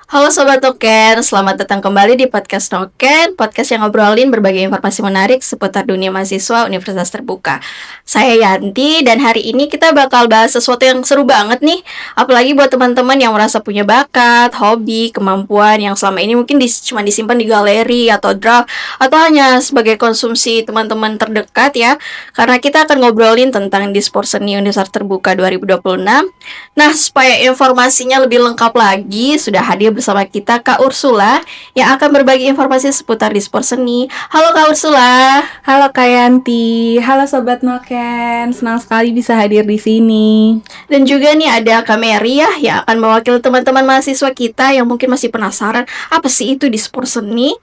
Halo Sobat Noken, selamat datang kembali di podcast Noken, podcast yang ngobrolin berbagai informasi menarik seputar dunia mahasiswa Universitas Terbuka. Saya Yanti dan hari ini kita bakal bahas sesuatu yang seru banget nih, apalagi buat teman-teman yang merasa punya bakat, hobi, kemampuan yang selama ini mungkin cuma disimpan di galeri atau draft atau hanya sebagai konsumsi teman-teman terdekat ya. Karena kita akan ngobrolin tentang Dispor Seni Universitas Terbuka 2026. Nah, supaya informasinya lebih lengkap lagi, sudah hadir bersama kita Kak Ursula yang akan berbagi informasi seputar Dispor Seni. Halo Kak Ursula. Halo Kak Yanti, halo Sobat Noken, senang sekali bisa hadir di sini. Dan juga nih ada Kak Mary ya yang akan mewakili teman-teman mahasiswa kita yang mungkin masih penasaran apa sih itu Dispor Seni.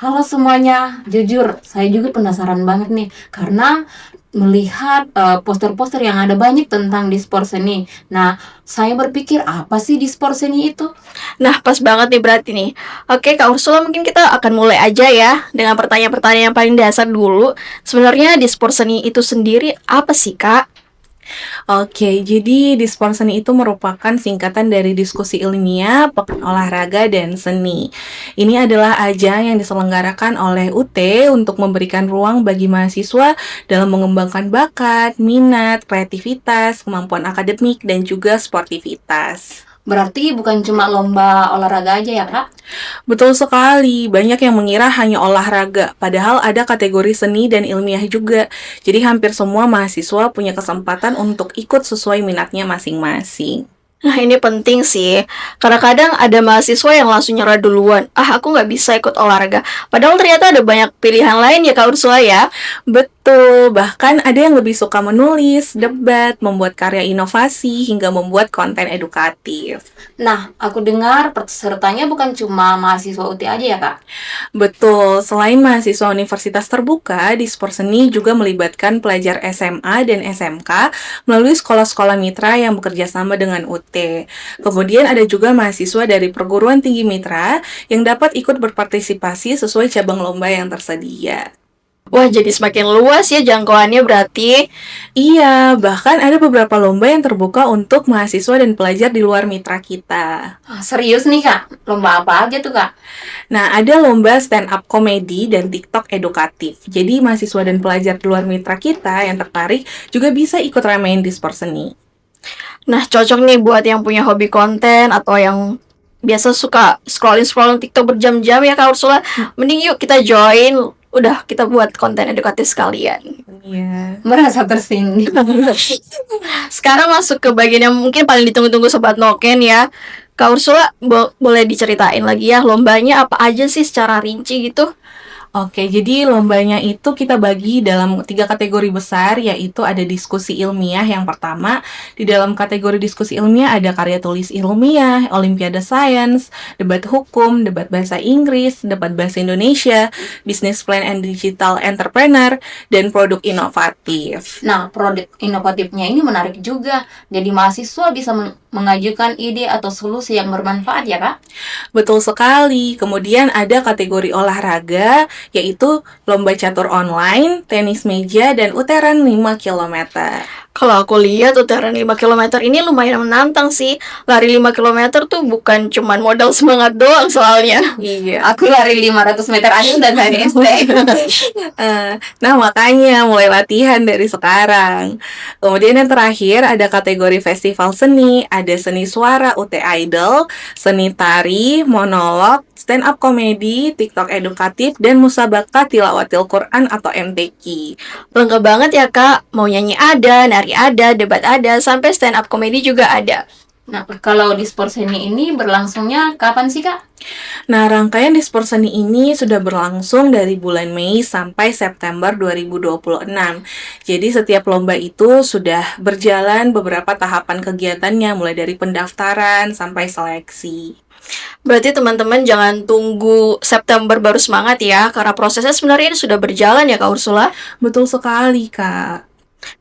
Halo semuanya, jujur saya juga penasaran banget nih karena melihat poster-poster yang ada banyak tentang Dispor Seni. Nah, saya berpikir apa sih Dispor Seni itu? Nah, pas banget nih berarti nih. Oke, Kak Ursula, mungkin kita akan mulai aja ya dengan pertanyaan-pertanyaan yang paling dasar dulu. Sebenarnya Dispor Seni itu sendiri apa sih, Kak? Oke, jadi Dispor Seni itu merupakan singkatan dari diskusi ilmiah, pekan olahraga, dan seni. Ini adalah ajang yang diselenggarakan oleh UT untuk memberikan ruang bagi mahasiswa dalam mengembangkan bakat, minat, kreativitas, kemampuan akademik, dan juga sportivitas. Berarti bukan cuma lomba olahraga aja ya, Kak? Betul sekali, banyak yang mengira hanya olahraga, padahal ada kategori seni dan ilmiah juga. Jadi hampir semua mahasiswa punya kesempatan untuk ikut sesuai minatnya masing-masing. Nah, ini penting sih. Kadang-kadang ada mahasiswa yang langsung nyerah duluan. Aku nggak bisa ikut olahraga. Padahal ternyata ada banyak pilihan lain ya, Kak Ursula ya. Betul, bahkan ada yang lebih suka menulis, debat, membuat karya inovasi, hingga membuat konten edukatif. Nah, aku dengar pesertanya bukan cuma mahasiswa UT aja ya, Kak? Betul, selain mahasiswa universitas terbuka, Dispor Seni juga melibatkan pelajar SMA dan SMK melalui sekolah-sekolah mitra yang bekerja sama dengan UT. Kemudian ada juga mahasiswa dari perguruan tinggi mitra yang dapat ikut berpartisipasi sesuai cabang lomba yang tersedia. Wah, jadi semakin luas ya jangkauannya berarti. Iya, bahkan ada beberapa lomba yang terbuka untuk mahasiswa dan pelajar di luar mitra kita. Serius nih, Kak? Lomba apa aja tuh, Kak? Nah, ada lomba stand up komedi dan TikTok edukatif. Jadi, mahasiswa dan pelajar di luar mitra kita yang tertarik juga bisa ikut ramein Dispor Seni. Nah, cocok nih buat yang punya hobi konten atau yang biasa suka scrolling TikTok berjam-jam ya, Kak Ursula. Mending yuk kita join. Udah, kita buat konten edukatif sekalian. Iya. Merasa tersindir. Sekarang masuk ke bagian yang mungkin paling ditunggu-tunggu Sobat Noken ya. Kak Ursula, boleh diceritain lagi ya lombanya apa aja sih secara rinci gitu? Oke, jadi lombanya itu kita bagi dalam 3 kategori besar, yaitu ada diskusi ilmiah yang pertama. Di dalam kategori diskusi ilmiah ada karya tulis ilmiah, olimpiade sains, debat hukum, debat bahasa Inggris, debat bahasa Indonesia, business plan and digital entrepreneur, dan produk inovatif. Nah, produk inovatifnya ini menarik juga. Jadi mahasiswa bisa mengajukan ide atau solusi yang bermanfaat ya, Kak? Betul sekali. Kemudian ada kategori olahraga, yaitu lomba catur online, tenis meja, dan UTRAN 5 km. Kalau aku lihat UTRAN 5 km ini lumayan menantang sih. Lari 5 km tuh bukan cuman modal semangat doang soalnya. Iya. Aku lari 500 meter aja udah dari SD. Nah, makanya mulai latihan dari sekarang. Kemudian yang terakhir ada kategori festival seni, ada seni suara UT Idol, seni tari, monolog, stand up komedi, TikTok edukatif, dan musabaqah tilawatil Quran atau MTQ. Lengkap banget ya Kak. Mau nyanyi ada, nari ada, debat ada, sampai stand up comedy juga ada. Nah, kalau Dispor Seni ini berlangsungnya kapan sih, Kak? Nah, rangkaian Dispor Seni ini sudah berlangsung dari bulan Mei sampai September 2026. Jadi setiap lomba itu sudah berjalan beberapa tahapan kegiatannya, mulai dari pendaftaran sampai seleksi. Berarti teman-teman jangan tunggu September baru semangat ya, karena prosesnya sebenarnya ini sudah berjalan ya Kak Ursula. Betul sekali, Kak.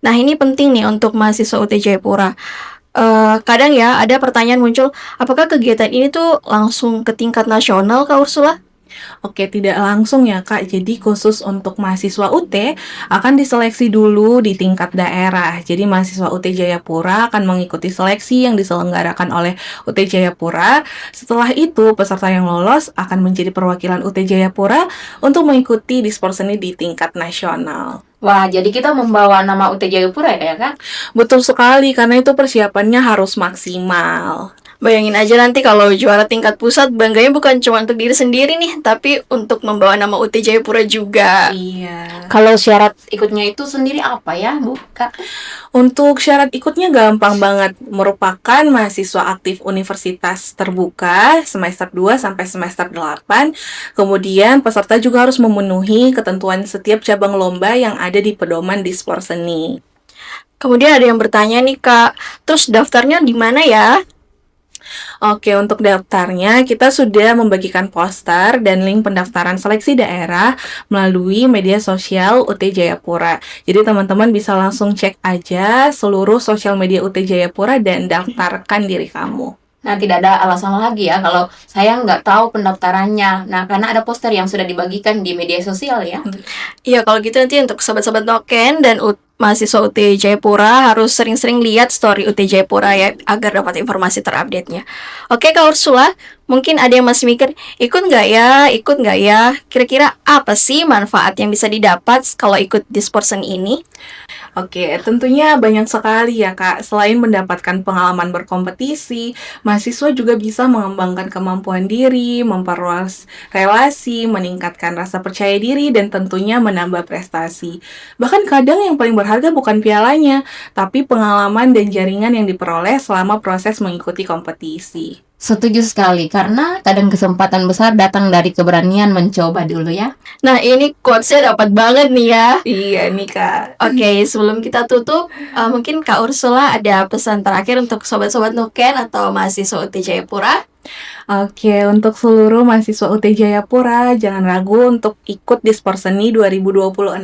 Nah, ini penting nih untuk mahasiswa UT Jayapura. Kadang ya ada pertanyaan muncul, apakah kegiatan ini tuh langsung ke tingkat nasional Kak Ursula? Oke, tidak langsung ya Kak. Jadi khusus untuk mahasiswa UT akan diseleksi dulu di tingkat daerah. Jadi mahasiswa UT Jayapura akan mengikuti seleksi yang diselenggarakan oleh UT Jayapura. Setelah itu, peserta yang lolos akan menjadi perwakilan UT Jayapura untuk mengikuti dispor seni di tingkat nasional. Wah, jadi kita membawa nama UT Jayapura ya Kak? Betul sekali, karena itu persiapannya harus maksimal. Bayangin aja nanti kalau juara tingkat pusat, bangganya bukan cuma untuk diri sendiri nih, tapi untuk membawa nama UT Jayapura juga. Iya. Kalau syarat ikutnya itu sendiri apa ya Bu Kak? Untuk syarat ikutnya gampang banget, merupakan mahasiswa aktif universitas terbuka semester 2 sampai semester 8. Kemudian peserta juga harus memenuhi ketentuan setiap cabang lomba yang ada di pedoman dispor seni. Kemudian ada yang bertanya nih Kak, terus daftarnya di mana ya? Oke, untuk daftarnya kita sudah membagikan poster dan link pendaftaran seleksi daerah melalui media sosial UT Jayapura. Jadi teman-teman bisa langsung cek aja seluruh sosial media UT Jayapura dan daftarkan diri kamu. Nah, tidak ada alasan lagi ya kalau saya nggak tahu pendaftarannya. Nah, karena ada poster yang sudah dibagikan di media sosial ya. Iya, kalau gitu nanti untuk sobat-sobat Noken dan mahasiswa UT Jayapura harus sering-sering lihat story UT Jayapura ya, agar dapat informasi terupdate-nya. Oke Kak Ursula, mungkin ada yang masih mikir, ikut nggak ya? Kira-kira apa sih manfaat yang bisa didapat kalau ikut dispor seni ini? Oke, tentunya banyak sekali ya Kak. Selain mendapatkan pengalaman berkompetisi, mahasiswa juga bisa mengembangkan kemampuan diri, memperluas relasi, meningkatkan rasa percaya diri, dan tentunya menambah prestasi. Bahkan kadang yang paling berharga bukan pialanya, tapi pengalaman dan jaringan yang diperoleh selama proses mengikuti kompetisi. Setuju sekali, karena kadang kesempatan besar datang dari keberanian mencoba dulu ya. Nah, ini quotes-nya dapat banget nih ya. Iya nih Kak. Oke, sebelum kita tutup, mungkin Kak Ursula ada pesan terakhir untuk sobat-sobat Noken atau mahasiswa UT Jayapura? Oke, untuk seluruh mahasiswa UT Jayapura, jangan ragu untuk ikut Dispor Seni 2026.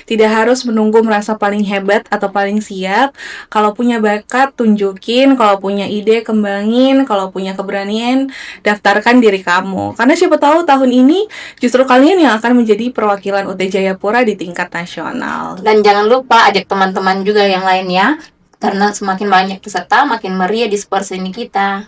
Tidak harus menunggu merasa paling hebat atau paling siap. Kalau punya bakat, tunjukin. Kalau punya ide, kembangin. Kalau punya keberanian, daftarkan diri kamu. Karena siapa tahu tahun ini justru kalian yang akan menjadi perwakilan UT Jayapura di tingkat nasional. Dan jangan lupa ajak teman-teman juga yang lain ya. Karena semakin banyak peserta, makin meriah dispor seni kita.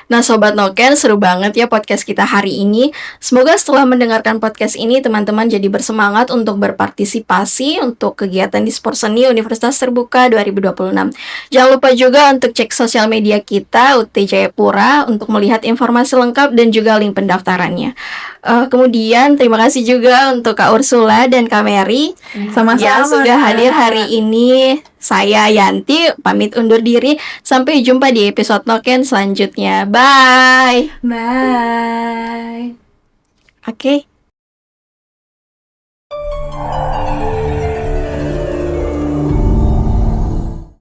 Nah, Sobat Noken, seru banget ya podcast kita hari ini. Semoga setelah mendengarkan podcast ini, teman-teman jadi bersemangat untuk berpartisipasi untuk kegiatan dispor seni Universitas Terbuka 2026. Jangan lupa juga untuk cek sosial media kita, UT Jayapura, untuk melihat informasi lengkap dan juga link pendaftarannya. Kemudian, terima kasih juga untuk Kak Ursula dan Kak Mary Sama-sama. yang sudah hadir hari ini. Saya Yanti, pamit undur diri. Sampai jumpa di episode Noken selanjutnya. Bye. Bye. Oke.